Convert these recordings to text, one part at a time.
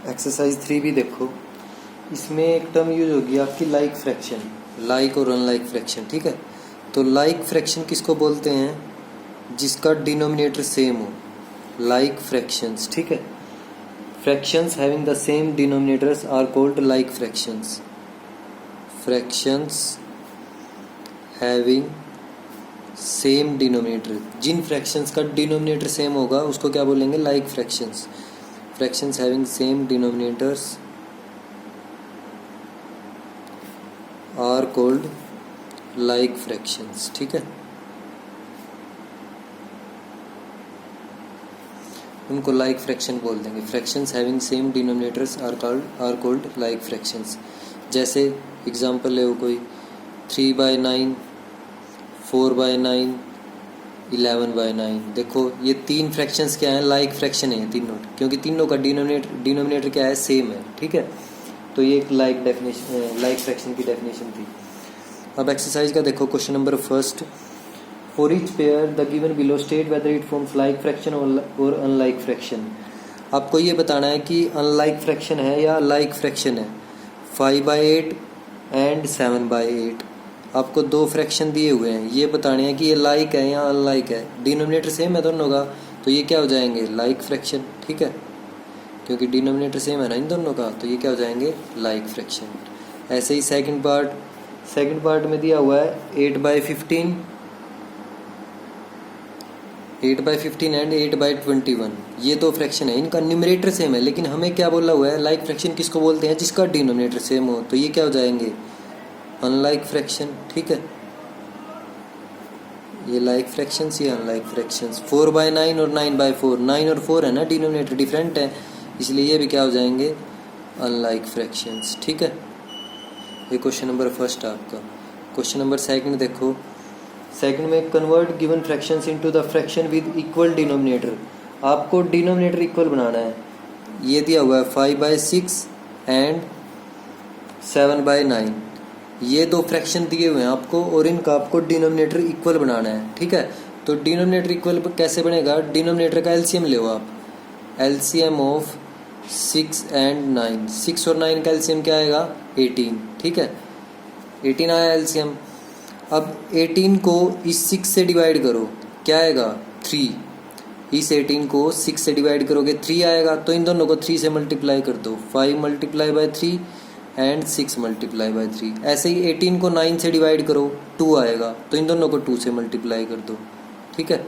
Exercise 3 भी देखो। इसमें एक टर्म यूज होगी आपकी लाइक फ्रैक्शन, लाइक और अनलाइक फ्रैक्शन। ठीक है, तो लाइक फ्रैक्शन किसको बोलते हैं? जिसका डिनोमिनेटर सेम हो, लाइक फ्रैक्शंस। ठीक है, fractions having the same denominators are called like fractions. Fractions having same denominator, जिन फ्रैक्शंस का डिनोमिनेटर सेम होगा उसको क्या बोलेंगे? Like fractions. Fractions having same denominators are called like fractions. ठीक है, उनको लाइक फ्रैक्शन बोल देंगे। Fractions having same denominators are called like fractions. जैसे एग्जांपल ले कोई 3/9, 4/9, 11/9। देखो ये तीन फ्रैक्शंस क्या हैं? लाइक फ्रैक्शन है तीनों, क्योंकि तीनों का डिनोमिनेटर क्या है? सेम है। ठीक है, तो ये एक लाइक फ्रैक्शन की डेफिनेशन थी। अब एक्सरसाइज का देखो question number first. For each pair the given below state whether it forms like fraction और अनलाइक फ्रैक्शन। आपको ये बताना है कि अनलाइक फ्रैक्शन है या लाइक फ्रैक्शन है। 5/8 एंड 7/8 आपको दो फ्रैक्शन दिए हुए हैं, ये बताने हैं कि ये लाइक है या अनलाइक है। डिनोमिनेटर सेम है दोनों का, तो ये क्या हो जाएंगे? Like fraction. ठीक है, क्योंकि डिनोमिनेटर सेम है ना इन दोनों का, तो ये क्या हो जाएंगे? Like fraction. ऐसे ही सेकंड पार्ट में दिया हुआ है 8/15 एंड 8/21। ये दो फ्रैक्शन है, इनका न्यूमरेटर सेम है, लेकिन हमें क्या बोला हुआ है? लाइक फ्रैक्शन किसको बोलते हैं? जिसका डिनोमिनेटर सेम हो, तो ये क्या हो जाएंगे? Unlike fraction. ठीक है, ये लाइक फ्रैक्शंस, ये अनलाइक फ्रैक्शंस। 4/9 और 9/4, 9 और 4 है ना, डिनोमिनेटर डिफरेंट है, इसलिए ये भी क्या हो जाएंगे? Unlike fractions. ठीक है, ये क्वेश्चन नंबर फर्स्ट आपका। क्वेश्चन नंबर सेकंड देखो। सेकंड में convert given fractions into the fraction with equal denominator. आपको डिनोमिनेटर इक्वल बनाना है। ये दिया हुआ है 5/6 एंड 7/9। ये दो फ्रैक्शन दिए हुए हैं आपको, और इनका आपको डिनोमिनेटर इक्वल बनाना है। ठीक है, तो डिनोमिनेटर इक्वल कैसे बनेगा? डिनोमिनेटर का एलसीएम ले आप। एलसीएम ऑफ 6 एंड 9, 6 और 9 का एलसीएम क्या आएगा? 18। ठीक है, 18 आया एलसीएम। अब 18 को इस 6 से डिवाइड करो, क्या आएगा? 3। इस 18 को 6 से डिवाइड करोगे 3 आएगा, तो इन दोनों को 3 से मल्टीप्लाई कर दो। 5 × 3 एंड 6 × 3। ऐसे ही 18 को 9 से डिवाइड करो, 2 आएगा, तो इन दोनों को 2 से मल्टीप्लाई कर दो। ठीक है,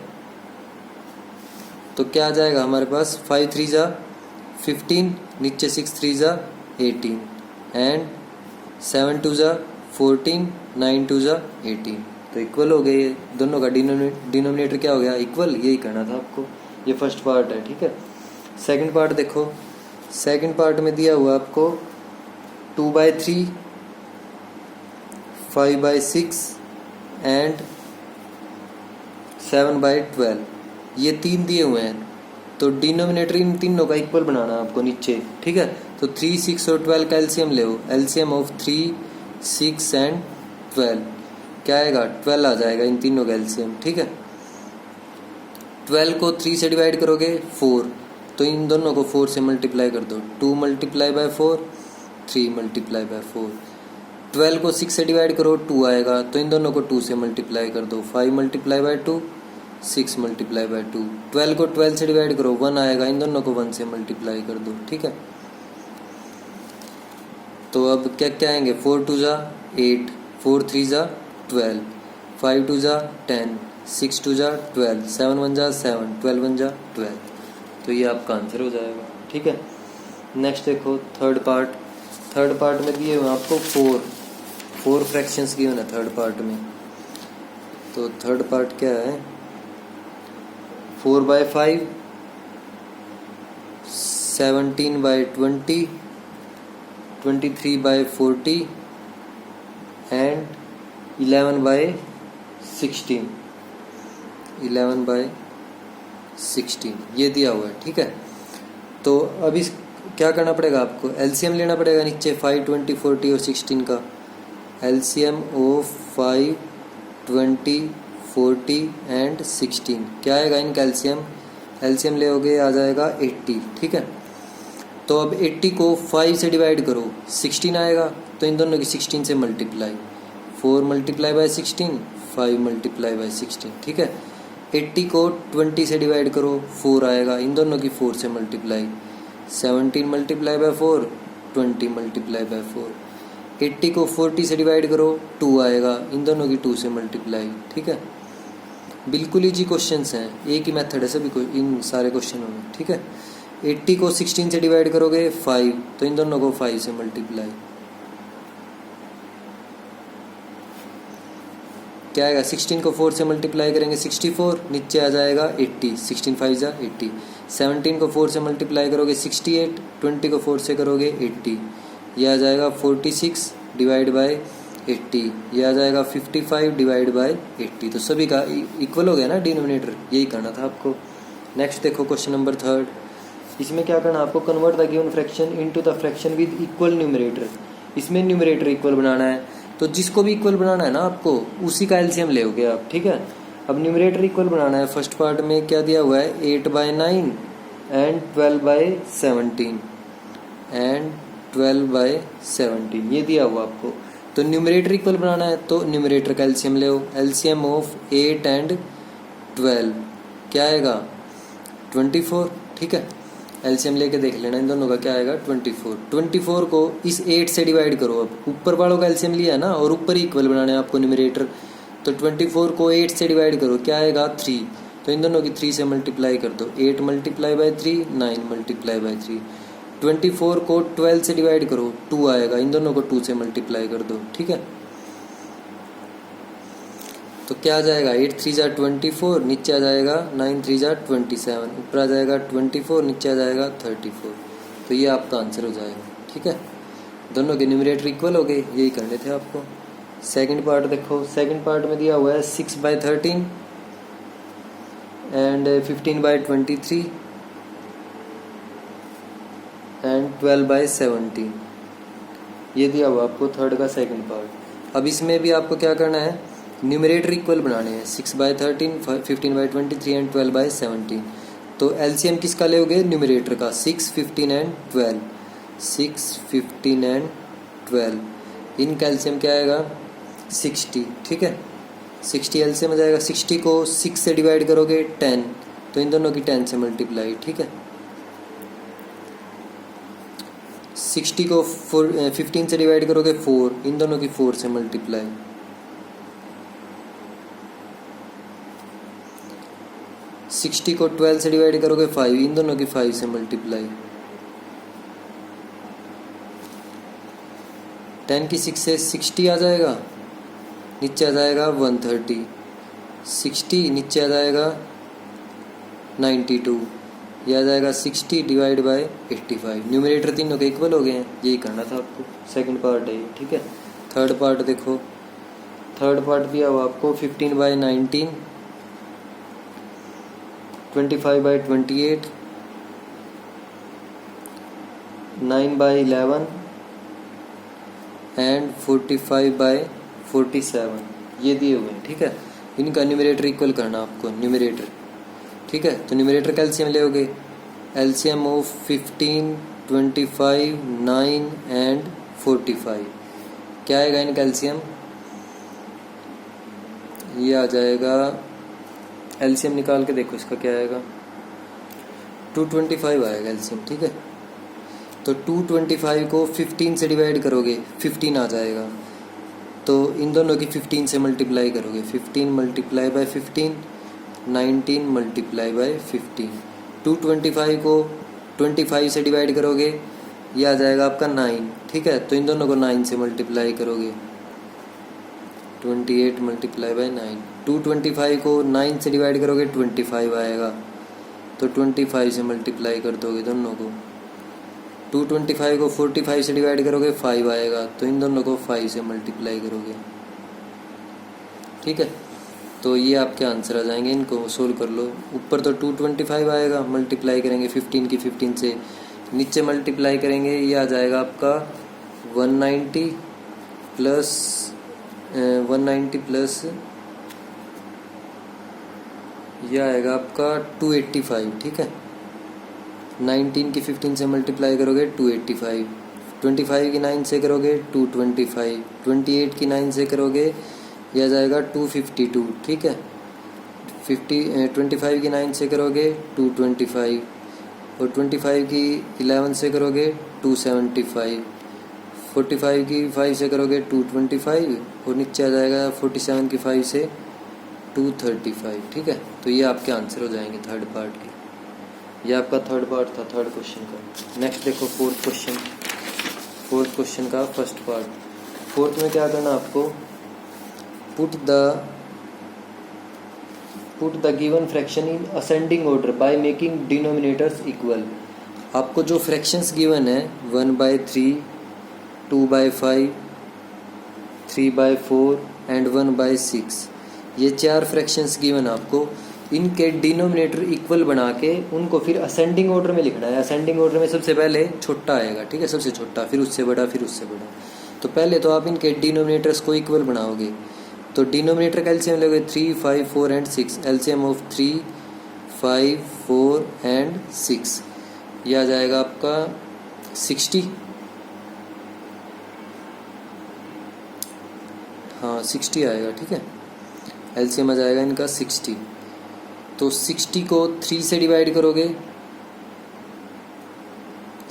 तो क्या आ जाएगा हमारे पास? 5 3 जा 15, नीचे 6 3 जा 18 एंड 7 2 जा 14, 9 2 जा 18। तो इक्वल हो गए, दोनों का डिनोमिनेटर क्या हो गया? इक्वल। यही करना था आपको। ये फर्स्ट पार्ट है। ठीक है, सेकंड पार्ट देखो। सेकंड पार्ट में दिया हुआ आपको 2/3, 5/6 एंड 7/12। ये तीन दिए हुए हैं, तो डिनोमिनेटर इन तीनों का इक्वल बनाना है आपको नीचे। ठीक है, तो 3 6 और 12 का एलसीएम ले। एलसीएम ऑफ 3 6 एंड 12 क्या आएगा? 12 आ जाएगा इन तीनों का एलसीएम। ठीक है, 12 को 3 से डिवाइड करोगे 4, तो इन दोनों को 4 से मल्टीप्लाई कर दो। 2 × 4, 3 × 4। 12 को 6 से डिवाइड करो, 2 आएगा, तो इन दोनों को 2 से मल्टीप्लाई कर दो। 5 × 2, 6 × 2। 12 को 12 से डिवाइड करो, 1 आएगा, इन दोनों को 1 से मल्टीप्लाई कर दो। ठीक है, तो अब क्या क्या आएंगे? 4 2 जा 8, 4 3 जा 12, 5 2 जा 10, 6 2 जा 12, 7 1 जा 7, 12 1 जा 12। तो ये आपका आंसर हो जाएगा। ठीक है, नेक्स्ट देखो थर्ड पार्ट में दिए हुए आपको 4 फ्रैक्शंस दिए हुए हैं थर्ड पार्ट में। तो थर्ड पार्ट क्या है? 4/5, 17/20, 23/40 एंड 11/16। 11/16 ये दिया हुआ है। ठीक है, तो अब इस क्या करना पड़ेगा आपको? एलसीएम लेना पड़ेगा नीचे 5 20 40 और 16 का। एलसीएम ऑफ 5 20 40 एंड 16 क्या आएगा इनका एलसीएम? एलसीएम ले आ जाएगा 80। ठीक है, तो अब 80 को 5 से डिवाइड करो, 16 आएगा। तो इन दोनों की 16 से multiply, 4 multiply by 16, 5 multiply by 16, ठीक है। 80 को 20 से डिवाइड करो, 4 आएगा। इन दोनों की 4 से multiply, 17 multiply by 4, 20 multiply by 4। 80 को 40 से डिवाइड करो, 2 आएगा। इन दोनों की 2 से मल्टीप्लाई, ठीक है। बिल्कुल ईजी क्वेश्चंस हैं, एक ही मेथड है सभी को इन सारे क्वेश्चनों में, ठीक है। 80 को 16 से डिवाइड करोगे 5, तो इन दोनों को 5 से मल्टीप्लाई, क्या आएगा। 16 को 4 से मल्टीप्लाई करेंगे 64, नीचे आ जाएगा 80, 16 5 जा 80। 17 को 4 से मल्टीप्लाई करोगे 68, 20 को 4 से करोगे 80, यह आ जाएगा 46 डिवाइड बाय 80, यह आ जाएगा 55 डिवाइड बाय 80। तो सभी का इक्वल हो गया ना डिनोमिनेटर, यही करना था आपको। नेक्स्ट देखो क्वेश्चन नंबर 3। इसमें क्या करना आपको, convert the given fraction into the fraction with equal numerator. इसमें न्यूमरेटर इक्वल बनाना है, तो जिसको भी इक्वल बनाना है ना आपको उसी का एलसीएम लेओगे आप, ठीक है। अब न्यूमरेटर इक्वल बनाना है। फर्स्ट पार्ट में क्या दिया हुआ है, 8/9 एंड 12/17 एंड 12/17, ये दिया हुआ आपको। तो न्यूमरेटर इक्वल बनाना है तो न्यूमरेटर का एलसीएम ले, एलसीएम ऑफ 8 एंड 12 क्या आएगा, 24, ठीक है। एलसीएम लेके देख लेना इन दोनों का क्या आएगा, 24। 24 को इस 8 से डिवाइड करो, अब ऊपर वालों का एलसीएम लिया है ना और ऊपर ही इक्वल बनाना है आपको न्यूमरेटर। तो 24 को 8 से डिवाइड करो, क्या आएगा 3, तो इन दोनों की 3 से मल्टीप्लाई कर दो, 8 मल्टीप्लाई बाय 3, 9 मल्टीप्लाई बाय 3। 24 को 12 से डिवाइड करो, 2 आएगा। इन दोनों को 2 से मल्टीप्लाई कर दो, ठीक है। तो क्या आ जाएगा, 8 3 जा 24, नीचे आ जाएगा 9 3 जा 27, ऊपर आ जाएगा 24, नीचे आ जाएगा 34। तो ये आपका आंसर हो जाएगा, ठीक है। दोनों के न्यूमरेटर इक्वल हो गए, यही करने थे आपको। सेकंड पार्ट देखो, सेकंड पार्ट में दिया हुआ है 6/13 एंड 15/23 एंड 12/17, ये दिया हुआ आपको थर्ड का सेकंड पार्ट। अब इसमें भी आपको क्या करना है, न्यूमरेटर इक्वल बनाने हैं, 6/13, 15/23 एंड 12/17। तो एलसीएम किसका लेओगे, न्यूमरेटर का, 6, 15 एंड 12, 6, 15 एंड 12, इनका एलसीएम क्या आएगा, 60, ठीक है। 60 एलसीएम आ जाएगा। 60 को 6 से डिवाइड करोगे 10, तो इन दोनों की 10 से मल्टीप्लाई, ठीक है। 60 को 15 से डिवाइड करोगे 4, इन दोनों की 4 से मल्टीप्लाई। 60 को 12 से डिवाइड करोगे 5, इन दोनों की 5 से मल्टीप्लाई। 10 की 6 से 60 आ जाएगा, नीचे आ जाएगा 130, 60 नीचे आ जाएगा 92, यह आ जाएगा 60 डिवाइड बाय 85। न्यूमरेटर तीनों के इक्वल हो गए हैं, यही करना था आपको। सेकंड पार्ट है, ठीक है। थर्ड पार्ट देखो, थर्ड पार्ट दिया हुआ आपको 15/19, 25/28, 9/11 एंड 45/47, ये दिए हुए हैं, ठीक है। इनका न्यूमरेटर इक्वल करना आपको, न्यूमरेटर, ठीक है। तो न्यूमरेटर का एलसीएम लेओगे, एलसीएम ऑफ 15, 25, 9 एंड 45, क्या आएगा इनका एलसीएम, ये आ जाएगा, एलसीएम निकाल के देखो इसका क्या आएगा, 225 आएगा एलसीएम, ठीक है। तो 225 को 15 से डिवाइड करोगे 15 आ जाएगा, तो इन दोनों की 15 से मल्टीप्लाई करोगे, 15 मल्टीप्लाई बाय 15, 19 मल्टीप्लाई बाय 15। 225 को 25 से डिवाइड करोगे, ये आ जाएगा आपका 9, ठीक है। तो इन दोनों को 9 से मल्टीप्लाई करोगे, 28 मल्टीप्लाई बाय 9। 225 को 9 से डिवाइड करोगे 25 आएगा, तो 25 से मल्टीप्लाई कर दोगे दोनों को। 225 को 45 से डिवाइड करोगे 5 आएगा, तो इन दोनों को 5 से मल्टीप्लाई करोगे, ठीक है। तो ये आपके आंसर आ जाएंगे, इनको सोल्व कर लो। ऊपर तो 225 आएगा, मल्टीप्लाई करेंगे 15 की 15 से, नीचे मल्टीप्लाई करेंगे, ये आ जाएगा आपका 190 प्लस 190 प्लस यह आएगा आपका 285, ठीक है। 19 की 15 से मल्टीप्लाई करोगे 285, 25 की 9 से करोगे 225, 28 की 9 से करोगे यह आ जाएगा 252, ठीक है। 25 की 9 से करोगे 225 और 25 की 11 से करोगे 275, 45 की 5 से करोगे 225 और नीचे आ जाएगा 47 की 5 से 235, ठीक है। तो ये आपके आंसर हो जाएंगे थर्ड पार्ट के। ये आपका थर्ड पार्ट था थर्ड क्वेश्चन का। नेक्स्ट देखो फोर्थ क्वेश्चन का फर्स्ट पार्ट। फोर्थ में क्या करना आपको, put the given fraction in ascending order by making denominators equal. आपको जो फ्रैक्शंस गिवन है 1/3, 2/5, 3/4 एंड 1/6, ये 4 फ्रैक्शंस गिवन आपको, इनके डिनोमिनेटर इक्वल बना के उनको फिर असेंडिंग ऑर्डर में लिखना है। असेंडिंग ऑर्डर में सबसे पहले छोटा आएगा, ठीक है, सबसे छोटा, फिर उससे बड़ा, फिर उससे बड़ा। तो पहले तो आप इनके डिनोमिनेटर्स को इक्वल बनाओगे। तो डिनोमिनेटर का एलसीएम लोगे 3, 5, 4 एंड 6। एलसीएम ऑफ 3, 5, 4 एंड 6 यह आ जाएगा आपका 60। हाँ 60 आएगा, ठीक है। एलसीएम आ जाएगा इनका 60। तो 60 को 3 से डिवाइड करोगे,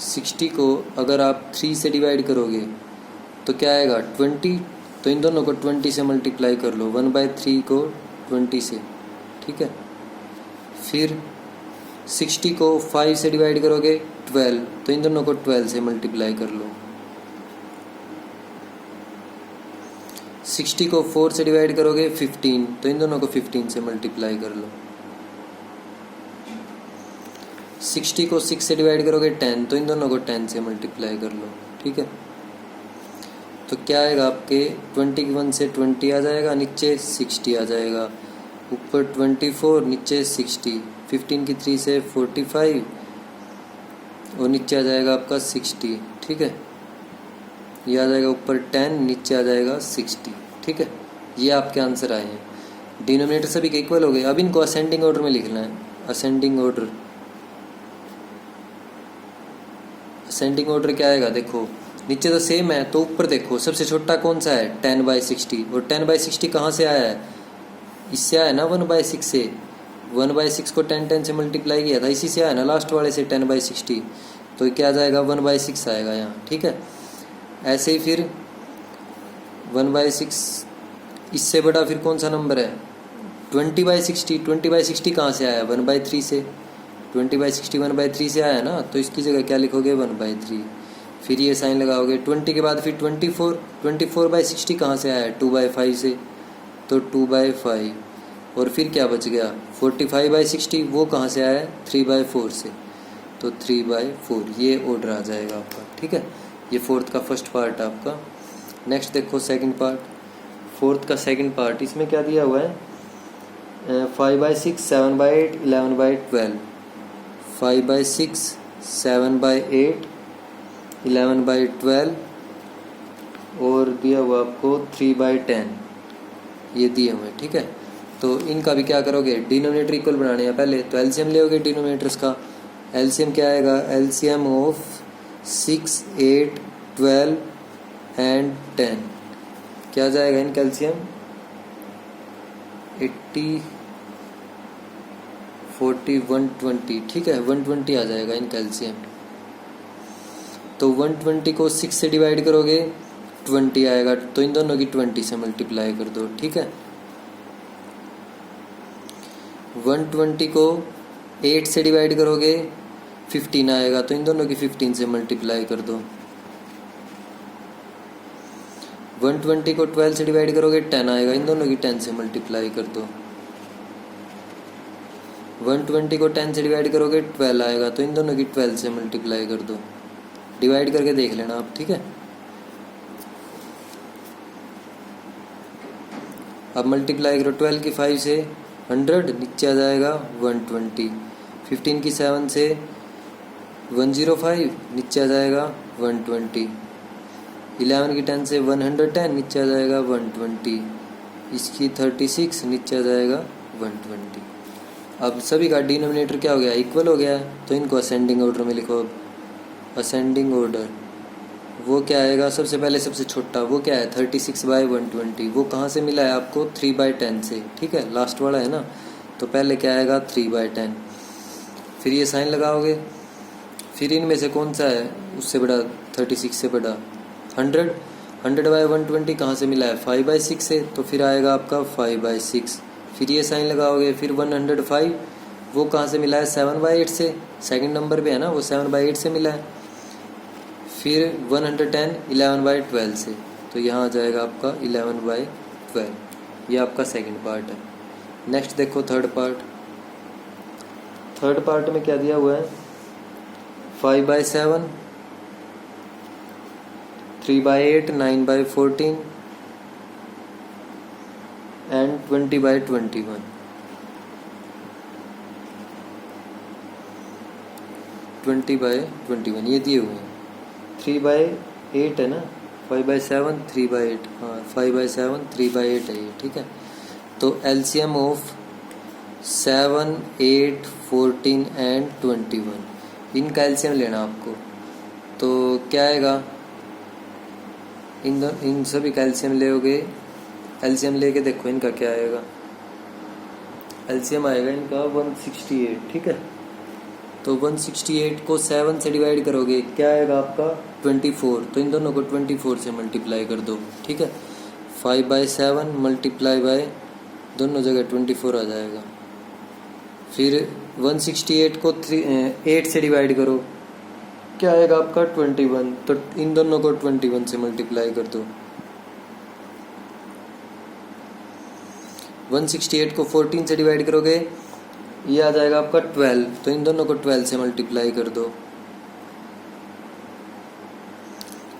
60 को अगर आप 3 से डिवाइड करोगे तो क्या आएगा 20। तो इन दोनों को 20 से मल्टीप्लाई कर लो, 1/3 को 20 से, ठीक है। फिर 60 को 5 से डिवाइड करोगे 12, तो इन दोनों को 12 से मल्टीप्लाई कर लो। 60 को 4 से डिवाइड करोगे 15, तो इन दोनों को 15 से मल्टीप्लाई कर लो। 60 को 6 से डिवाइड करोगे 10, तो इन दोनों को 10 से मल्टीप्लाई कर लो, ठीक है। तो क्या आएगा आपके 21 से 20 आ जाएगा, नीचे 60 आ जाएगा, ऊपर 24 नीचे 60, 15 की 3 से 45 और नीचे आ जाएगा आपका 60, ठीक है। ये आ जाएगा ऊपर 10, नीचे आ जाएगा 60, ठीक है। ये आपके आंसर आए हैं। डिनोमिनेटर सभी के इक्वल हो गए। अब इनको असेंडिंग ऑर्डर में लिखना है। असेंडिंग ऑर्डर क्या आएगा, देखो नीचे तो सेम है, तो ऊपर देखो सबसे छोटा कौन सा है 10/60, और 10/60 कहाँ से आया है, इससे आया ना 1/6 से। 1/6 को 10 से मल्टीप्लाई किया था, इसी से आया ना लास्ट वाले से 10/60। तो क्या आ जाएगा 1/6 आएगा यहाँ, ठीक है। ऐसे ही फिर 1/6, इससे बड़ा फिर कौन सा नंबर है 20/60। 20/60 कहाँ से आया 1/3 से। 20/60 1/3 से आया ना, तो इसकी जगह क्या लिखोगे 1/3। फिर ये साइन लगाओगे। 20 के बाद फिर 24, 24/60 कहाँ से आया 2/5 से, तो 2/5। और फिर क्या बच गया 45/60, वो कहाँ से आया 3/4 से, तो 3/4। ये ऑर्डर आ जाएगा आपका, ठीक है। ये फोर्थ का फर्स्ट पार्ट है आपका। नेक्स्ट देखो सेकंड पार्ट। फोर्थ का सेकंड पार्ट, इसमें क्या दिया हुआ है 5/6, 7/8, 11/12। 5/6, 7/8, 11/12 और दिया हुआ आपको 3/10, ये दिए हुए, ठीक है। तो इनका भी क्या करोगे, डिनोमिनेटर इक्वल बनाने हैं पहले, तो एलसीएम लेओगे डिनोमिनेटर्स का। एलसीएम क्या आएगा, एलसीएम ऑफ 6, 8, 12 एंड 10 क्या जाएगा इनका एलसीएम 80, 40, 120, ठीक है। 120 आ जाएगा इनका एलसीएम। तो 120 को 6 से डिवाइड करोगे 20 आएगा, तो इन दोनों की 20 से मल्टीप्लाई कर दो, ठीक है। 120 को 8 से डिवाइड करोगे 15 आएगा, तो इन दोनों की 15 से मल्टीप्लाई कर दो। 120 को 12 से डिवाइड करोगे 10 आएगा, इन दोनों की 10 से मल्टीप्लाई कर दो। 120 को 10 से डिवाइड करोगे 12 आएगा, तो इन दोनों की 12 से मल्टीप्लाई कर दो। डिवाइड करके देख लेना आप, ठीक है। अब मल्टीप्लाई करो 12 की 5 से 100, नीचे आ जाएगा 120। 15 की 7 से 105, नीचे आ जाएगा 120। 11 की 10 से 110, नीचे आ जाएगा 120। इसकी 36, नीचे आ जाएगा 120। अब सभी का डिनोमिनेटर क्या हो गया, इक्वल हो गया है, तो इनको असेंडिंग ऑर्डर में लिखो। अब असेंडिंग ऑर्डर वो क्या आएगा, सबसे पहले सबसे छोटा वो क्या है 36/120, वो कहाँ से मिला है आपको 3/10 से, ठीक है, लास्ट वाला है ना, तो पहले क्या आएगा 3/10, फिर ये साइन लगाओगे, फिर इनमें से कौन सा है उससे बड़ा 36 से बड़ा 100/120 कहाँ से मिला है 5/6 से, तो फिर आएगा आपका 5/6, फिर ये साइन लगाओगे, फिर 105 वो कहाँ से मिला है 7/8 से, सेकंड नंबर पे है ना वो 7/8 से मिला है, फिर 110 11/12 से, तो यहाँ आ जाएगा आपका 11/12, ये आपका सेकंड पार्ट है। नेक्स्ट देखो थर्ड पार्ट में क्या दिया हुआ है 5/7 3/8 9/14 एंड 20/21, 20/21 ये दिए हुए हैं। 3/8 है ना, 5/7 3/8, हाँ 5/7 3/8 है ये, ठीक है। तो LCM ऑफ 7 8 14 एंड 21 इनका LCM लेना आपको, तो क्या आएगा, इन सभी का LCM लोगे, LCM लेके देखो इनका क्या आएगा, LCM आएगा इनका 168, ठीक है। तो 168 को 7 से डिवाइड करोगे क्या आएगा आपका 24, तो इन दोनों को 24 से मल्टीप्लाई कर दो, ठीक है। 5/7 मल्टीप्लाई बाय दोनों जगह 24 आ जाएगा, फिर 168 को 8 से डिवाइड करो क्या आएगा आपका 21, तो इन दोनों को 21 से मल्टीप्लाई कर दो। 168 को 14 से डिवाइड करोगे ये आ जाएगा आपका 12, तो इन दोनों को 12 से मल्टीप्लाई कर दो।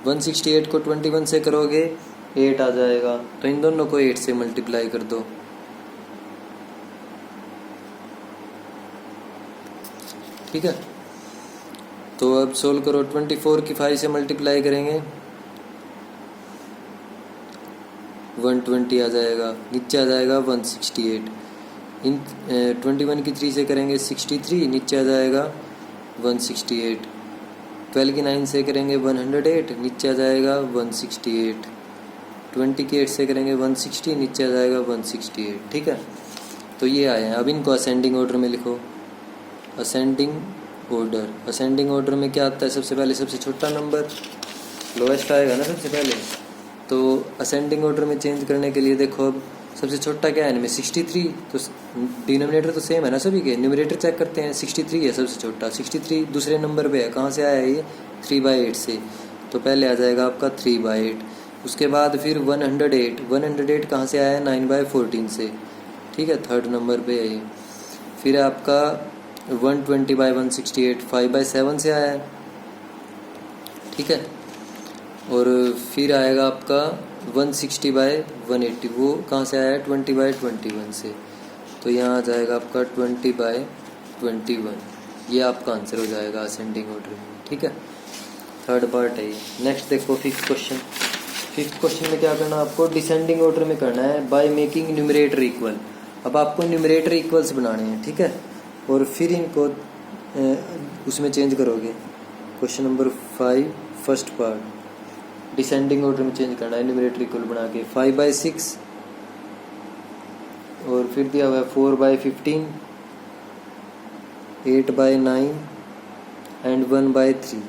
168 को 21 से करोगे 8 आ जाएगा, तो इन दोनों को 8 से मल्टीप्लाई कर दो, ठीक है। तो अब सोल्व करो, 24 की 5 से मल्टीप्लाई करेंगे 120 आ जाएगा, नीचे आ जाएगा 168, इन 21 की 3 से करेंगे 63, नीचे आ जाएगा 168, 12 की 9 से करेंगे 108, नीचे आ जाएगा 168, 20 की 8 से करेंगे 160, नीचे आ जाएगा 168, ठीक है। तो ये आए हैं, अब इनको असेंडिंग ऑर्डर में लिखो। असेंडिंग ऑर्डर में क्या आता है, सबसे पहले सबसे छोटा नंबर लोएस्ट आएगा ना सबसे पहले, तो असेंडिंग ऑर्डर में चेंज करने के लिए देखो अब सबसे छोटा क्या है इनमें 63, तो डिनोमिनेटर तो सेम है ना सभी के, न्यूमरेटर चेक करते हैं 63 है सबसे छोटा, 63 दूसरे नंबर पे है, कहाँ से आया है ये 3/8 से, तो पहले आ जाएगा आपका 3/8, उसके बाद फिर 108 कहाँ से आया है 9/14 से, ठीक है, थर्ड नंबर पे है ये, फिर आपका 120/168 5/7 से आया है, ठीक है, और फिर आएगा आपका 160/180 वो कहाँ से आया है 20/21 से, तो यहाँ आ जाएगा आपका 20/21, ये आपका आंसर हो जाएगा असेंडिंग ऑर्डर में, ठीक है। थर्ड पार्ट है ये। नेक्स्ट देखो फिफ्थ क्वेश्चन में क्या करना आपको, डिसेंडिंग ऑर्डर में करना है बाय मेकिंग न्यूमरेटर इक्वल। अब आपको न्यूमरेटर इक्वल्स बनाने हैं, ठीक है, और फिर इनको उसमें चेंज करोगे। Question number 5 first part descending order में चेंज करना है, न्यूमरेटर इक्वल बना के 5/6 और फिर दिया हुआ है 4/15 8/9 एंड 1/3,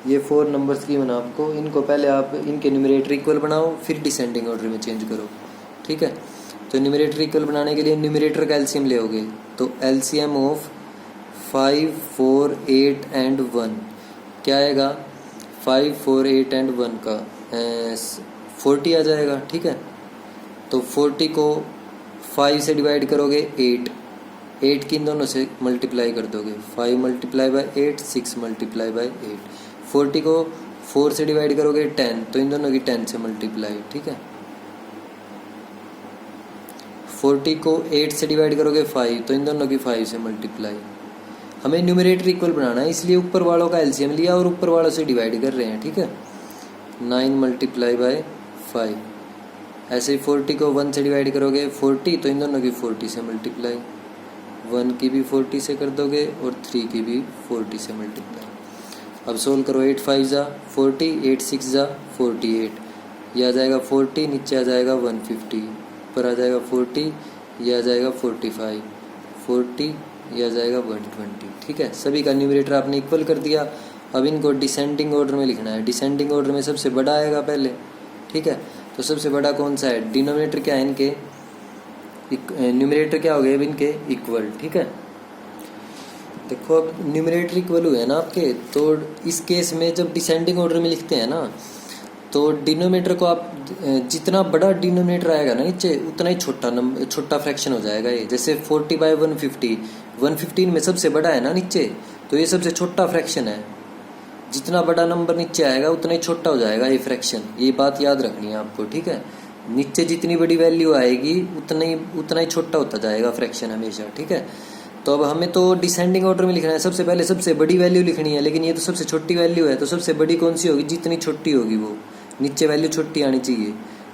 ये 4 नंबर्स की बना आपको, इनको पहले आप इनके न्यूमरेटर इक्वल बनाओ फिर डिसेंडिंग ऑर्डर में चेंज करो, ठीक है। तो न्यूमरेटर इक्वल बनाने के लिए न्यूमरेटर का एलसीएम लोगे, तो एलसीएम ऑफ 5 4 8 एंड 1 क्या आएगा 5 4 8 एंड 1 का 40 आ जाएगा, ठीक है। तो 40 को 5 से डिवाइड करोगे 8 की इन दोनों से मल्टीप्लाई कर दोगे, 5 मल्टीप्लाई बाय 8 6 मल्टीप्लाई बाय 8, 40 को 4 से डिवाइड करोगे 10, तो इन दोनों की 10 से मल्टीप्लाई, ठीक है। 40 को 8 से डिवाइड करोगे 5, तो इन दोनों की 5 से मल्टीप्लाई। हमें न्यूमरेटर इक्वल बनाना है, इसलिए ऊपर वालों का एलसीएम लिया और ऊपर वालों से डिवाइड कर रहे हैं, ठीक है। 9 मल्टीप्लाई बाय 5, ऐसे ही 40 को 1 से डिवाइड करोगे 40, तो इन दोनों की 40 से मल्टीप्लाई, 1 की भी 40 से कर दोगे और 3 की भी 40 से मल्टीप्लाई। अब सोल्व करो, 8 5 जा 40, 8 6 जा 48, ये आ जाएगा 40, नीचे आ जाएगा 150, ऊपर आ जाएगा 40, ये आ जाएगा 45, 40, ये आ जाएगा 120। ठीक है, सभी का न्यूमरेटर आपने इक्वल कर दिया। अब इनको डिसेंडिंग ऑर्डर में लिखना है। डिसेंडिंग ऑर्डर में सबसे बड़ा आएगा पहले। ठीक है, तो सबसे बड़ा कौन सा है? डिनोमिनेटर क्या है इनके, न्यूमरेटर क्या हो गए अब इनके? इक्वल। ठीक है, देखो अब न्यूमरेटर इक्वल हुए ना आपके, तो इस केस में जब डिसेंडिंग ऑर्डर में लिखते हैं ना, तो डिनोमिनेटर को आप जितना बड़ा डिनोमिनेटर आएगा ना नीचे, उतना ही छोटा फ्रैक्शन हो जाएगा ये। जैसे 40/150, 115 में सबसे बड़ा है ना नीचे, तो ये सबसे छोटा फ्रैक्शन है। जितना बड़ा नंबर नीचे आएगा उतना ही छोटा हो जाएगा ये फ्रैक्शन। ये बात याद रखनी है आपको। ठीक है, नीचे जितनी बड़ी वैल्यू आएगी उतना ही छोटा होता जाएगा फ्रैक्शन हमेशा। ठीक है, तो अब हमें तो डिसेंडिंग ऑर्डर में लिखना है। सबसे पहले सबसे बड़ी वैल्यू लिखनी है, लेकिन ये तो सबसे छोटी वैल्यू है, तो सबसे बड़ी कौन सी होगी? जितनी छोटी होगी वो, नीचे वैल्यू छोटी आनी चाहिए,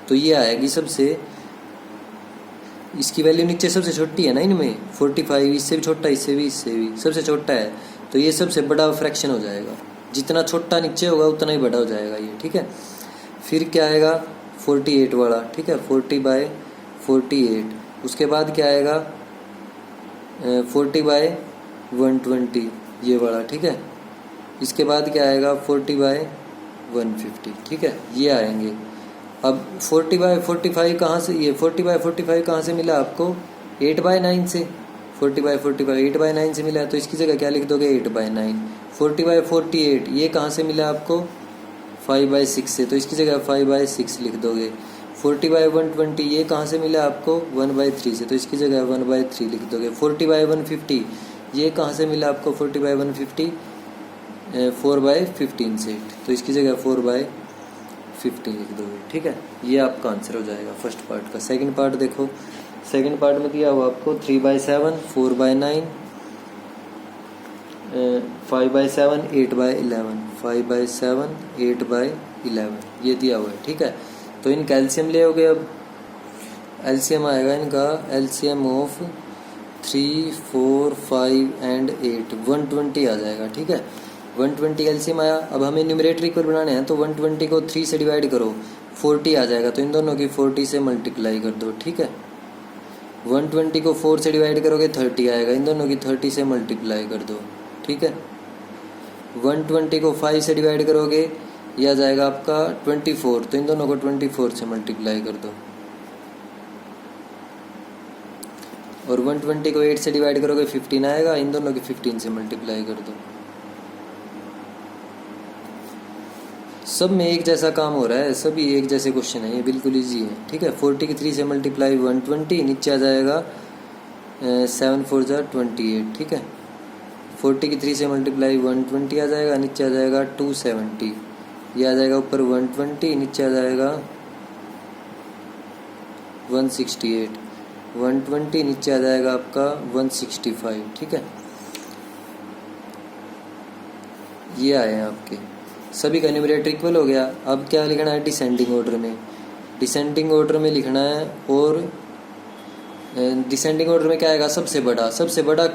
तो ये आएगी सबसे, इसकी वैल्यू नीचे सबसे छोटी है ना इनमें, 45, इससे भी छोटा, इससे भी सबसे छोटा है, तो ये सबसे बड़ा फ्रैक्शन हो जाएगा। जितना छोटा नीचे होगा उतना ही बड़ा हो जाएगा ये। ठीक है, फिर क्या आएगा? 48 वाला। ठीक है, 40/48। उसके बाद क्या आएगा? 40/120 ये वाला। ठीक है, इसके बाद क्या आएगा? 40/150। ठीक है, ये आएंगे। अब 40/45 कहाँ से, ये 40/45 कहाँ से मिला आपको? 8/9 से। 40/45 8/9 से मिला है, तो इसकी जगह क्या लिख दोगे? 8/9। 40/48 ये कहाँ से मिला आपको? 5/6 से, तो इसकी जगह 5/6 लिख दोगे। 40/120 ये कहाँ से मिला आपको? 1/3 से, तो इसकी जगह 1/3 लिख दोगे। 40/150 ये कहाँ से मिला आपको? 40/150 4/15 से, तो इसकी जगह 4/15 लिख दोगे। ठीक है, ये आपका आंसर हो जाएगा फर्स्ट पार्ट का। सेकंड पार्ट देखो, सेकंड पार्ट में दिया हुआ आपको 3/7 4/9 5/7 8/11 5/7 8/11 ये दिया हुआ है। ठीक है, तो इनका एलसीएम ले होगे। अब एलसीएम आएगा इनका, एलसीएम ऑफ 3 4 5 एंड 8 120 आ जाएगा। ठीक है, 120 एलसीएम आया। अब हमें न्यूमरेटर इक्वल बनाने हैं, तो 120 को 3 से डिवाइड करो, 40 आ जाएगा, तो इन दोनों की 40 से मल्टीप्लाई कर दो। ठीक है, 120 को 4 से डिवाइड करोगे 30 आएगा, इन दोनों की 30 से मल्टीप्लाई कर दो। ठीक है, 120 को 5 से डिवाइड करोगे, यह आ जाएगा आपका 24, तो इन दोनों को 24 से मल्टीप्लाई कर दो। और 120 को 8 से डिवाइड करोगे 15 आएगा, इन दोनों की 15 से मल्टीप्लाई कर दो। सब में एक जैसा काम हो रहा है, सभी एक जैसे क्वेश्चन है, ये बिल्कुल इजी है। ठीक है, 40 की 3 से मल्टीप्लाई 120, नीचे आ जाएगा 7 4 जा 28। ठीक है, 40 की 3 से मल्टीप्लाई 120 आ जाएगा, नीचे आ जाएगा 270, ये आ जाएगा ऊपर 120, नीचे आ जाएगा 168, 120 नीचे आ जाएगा आपका 165। ठीक है, ये आए हैं आपके, सभी का न्यूमरेटर इक्वल हो गया। अब क्या लिखना है? डिसेंडिंग ऑर्डर में, डिसेंडिंग ऑर्डर में लिखना है। और डिसेंडिंग ऑर्डर में क्या आएगा? सबसे बड़ा। सबसे बड़ा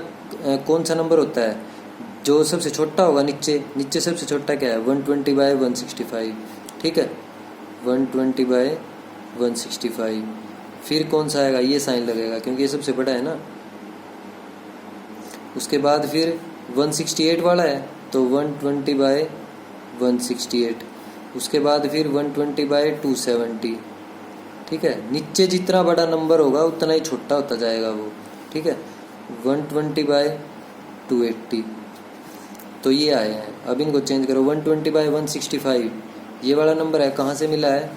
कौन सा नंबर होता है? जो सबसे छोटा होगा नीचे सबसे छोटा क्या है? 120/165। ठीक है, 120/165। फिर कौन सा आएगा? ये साइन लगेगा क्योंकि ये सबसे बड़ा है ना। उसके बाद फिर 168 वाला है, तो 120/168। उसके बाद फिर 120/270। ठीक है, नीचे जितना बड़ा नंबर होगा उतना ही छोटा होता जाएगा वो। ठीक है, 120/280। तो ये आए हैं। अब इनको चेंज करो, 120/165 ये वाला नंबर है, कहाँ से मिला है?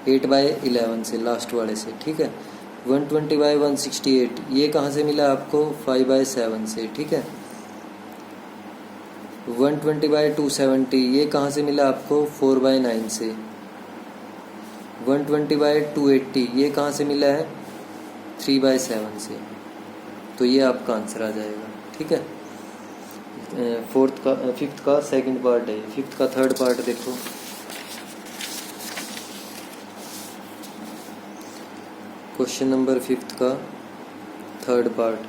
8/11 से, लास्ट वाले से। ठीक है, 120/168 ये कहाँ से मिला आपको? 5/7 से। ठीक है, 120/270 ये कहाँ से मिला आपको? 4/9 से। 120/280 ये कहाँ से मिला है? 3/7 से। तो ये आपका आंसर आ जाएगा। ठीक है, फिफ्थ का सेकंड पार्ट है। फिफ्थ का थर्ड पार्ट देखो, क्वेश्चन नंबर 5 का थर्ड पार्ट।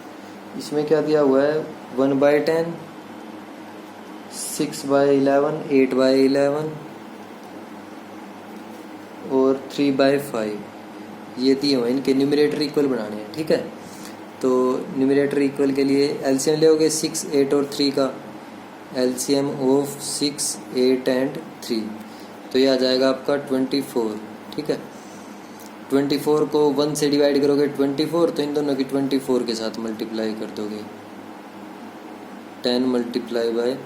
इसमें क्या दिया हुआ है 1/10, 6/11, 8/11 और 3/5 ये दिए हुए हैं। इनके न्यूमरेटर इक्वल बनाने हैं, ठीक है। तो न्यूमरेटर इक्वल के लिए एलसीएम लोगे 6, 8 और 3 का, एलसीएम ऑफ 6, 8 एंड 3, तो ये आ जाएगा आपका 24, ठीक है। 24 को 1 से डिवाइड करोगे 24, तो इन दोनों की 24 के साथ मल्टीप्लाई कर दोगे, 10 मल्टीप्लाई बाय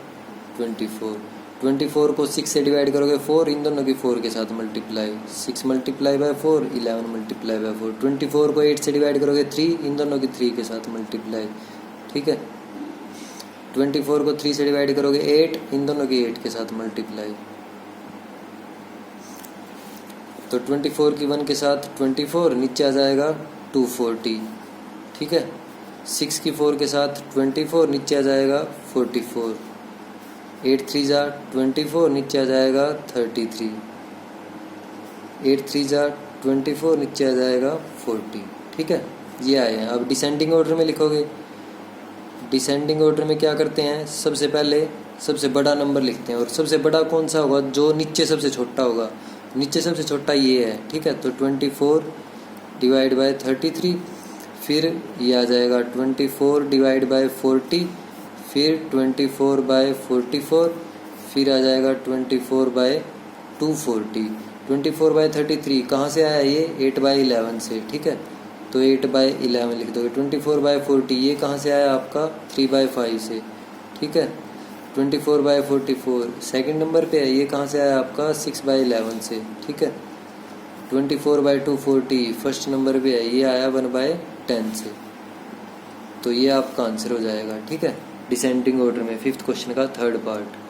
24। 24 को 6 से डिवाइड करोगे 4, इन दोनों की 4 के साथ multiply, 6 multiply by 4, 11 multiply by 4। 24 को 8 से डिवाइड करोगे 3, इन दोनों की 3 के साथ मल्टीप्लाई, ठीक है। 24 को 3 से डिवाइड करोगे 8, इन दोनों की 8 के साथ मल्टीप्लाई, तो 24 की 1 के साथ 24, नीचे आ जाएगा 240, ठीक है। 6 की 4 के साथ 24, नीचे आ जाएगा 44, 8 3 जा 24, नीचे आ जाएगा 33, 8 3 जा 24, नीचे आ जाएगा 40, ठीक है। ये आए हैं। अब डिसेंडिंग ऑर्डर में लिखोगे। डिसेंडिंग ऑर्डर में क्या करते हैं, सबसे पहले सबसे बड़ा नंबर लिखते हैं, और सबसे बड़ा कौन सा होगा, जो नीचे सबसे छोटा होगा। नीचे सबसे छोटा ये है, ठीक है। तो 24 डिवाइड बाय 33, फिर ये आ जाएगा 24 डिवाइड बाय 40, फिर 24 बाय 44, फिर आ जाएगा 24 बाय 240। 24 बाय 33 कहाँ से आया, ये 8/11 से, ठीक है। तो 8/11 लिख दोगे। 24 बाय 40 ये कहाँ से आया आपका 3/5 से, ठीक है। 24 बाय 44 सेकेंड नंबर पे है, ये कहाँ से आया आपका 6/11 से, ठीक है। 24 बाय 240 फर्स्ट नंबर पे है, ये आया 1/10 से। तो ये आपका आंसर हो जाएगा, ठीक है, डिसेंडिंग ऑर्डर में 5th क्वेश्चन का 3rd पार्ट।